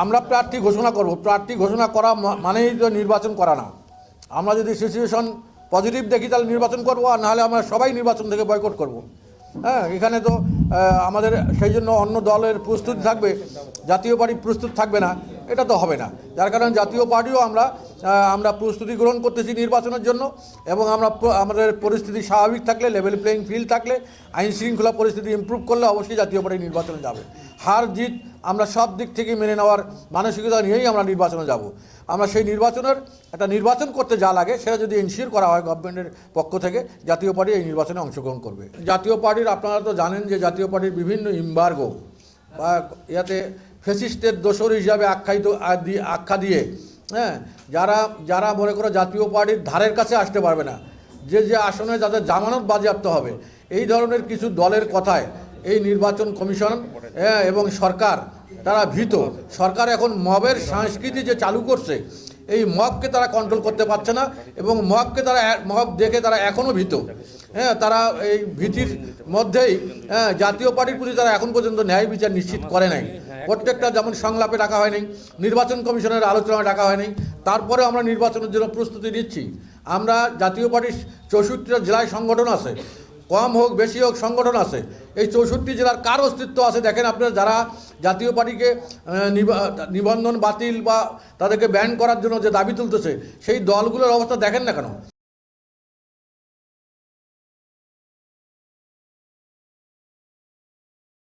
আমরা প্রার্থী ঘোষণা করব। প্রার্থী ঘোষণা করা মানেই তো নির্বাচন করা না। আমরা যদি সিচুয়েশন পজিটিভ দেখি তাহলে নির্বাচন করব, আর নাহলে আমরা সবাই নির্বাচন থেকে বয়কট করব। হ্যাঁ, এখানে তো আমাদের সেই জন্য অন্য দলের প্রস্তুতি থাকবে, জাতীয় পার্টি প্রস্তুত থাকবে না, এটা তো হবে না। যার কারণে জাতীয় পার্টিও আমরা প্রস্তুতি গ্রহণ করতেছি নির্বাচনের জন্য। এবং আমাদের পরিস্থিতি স্বাভাবিক থাকলে, লেভেল প্লেইং ফিল্ড থাকলে, আইন শৃঙ্খলা পরিস্থিতি ইমপ্রুভ করলে অবশ্যই জাতীয় পার্টি নির্বাচনে যাবে। হার জিত আমরা সব দিক থেকে মেনে নেওয়ার মানসিকতা নিয়েই আমরা নির্বাচনে যাব। আমরা সেই একটা নির্বাচন করতে যা লাগে সেটা যদি এনশিওর করা হয় গভর্নমেন্টের পক্ষ থেকে, জাতীয় পার্টি এই নির্বাচনে অংশগ্রহণ করবে। জাতীয় পার্টির, আপনারা তো জানেন যে জাতীয় পার্টির বিভিন্ন ইম্বার্গো বা ইয়াতে ফ্যাসিস্টের দোসর হিসাবে আখ্যা দিয়ে, হ্যাঁ, যারা মনে করো জাতীয় পার্টির ধারের কাছে আসতে পারবে না, যে আসনে যাদের জামানত বাজেয়াপ্ত হবে, এই ধরনের কিছু দলের কথায় এই নির্বাচন কমিশন এবং সরকার তারা ভীত। সরকার এখন মবের সংস্কৃতি যে চালু করছে, এই মবকে তারা কন্ট্রোল করতে পারছে না, এবং মব দেখে তারা এখনও ভীত। হ্যাঁ, তারা এই ভীতির মধ্যেই জাতীয় পার্টির প্রতি তারা এখন পর্যন্ত ন্যায় বিচার নিশ্চিত করে নাই। প্রত্যেকটা যেমন সংলাপে ডাকা হয়নি, নির্বাচন কমিশনের আলোচনায় ডাকা হয়নি, তারপরে আমরা নির্বাচনের জন্য প্রস্তুতি নিচ্ছি। আমরা জাতীয় পার্টির 64টা জেলায় সংগঠন আছে, কম হোক বেশি হোক সংগঠন আছে। এই 64 জেলার কার অস্তিত্ব আছে দেখেন আপনারা। যারা জাতীয় পার্টিকে নিবন্ধন বাতিল বা তাদেরকে ব্যান করার জন্য যে দাবি তুলতেছে, সেই দলগুলোর অবস্থা দেখেন না কেন?